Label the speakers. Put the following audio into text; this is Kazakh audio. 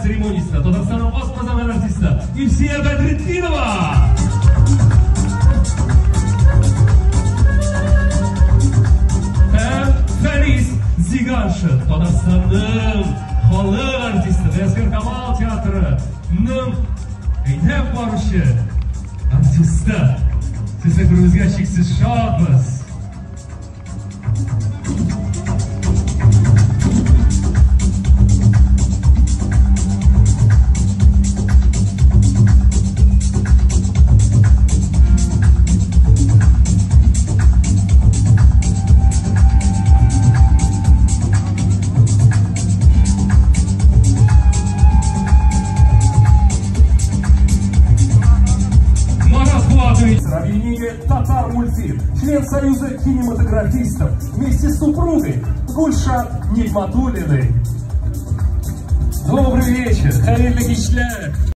Speaker 1: церемониясында Татарстанның асқазан артисті Илсия Бәдретдинова. Һәм Фәрис Зиганшы, Татарстанның халық артисті, Гаскар Камал театрының әйнәп барушы артисті. Сізді көріңізге шексіз шатпыз.
Speaker 2: Объединение «Татар Мультфильм», член Союза кинематографистов, вместе с супругой Гульшат Нигматуллиной. Добрый вечер, хайырлы кечләр.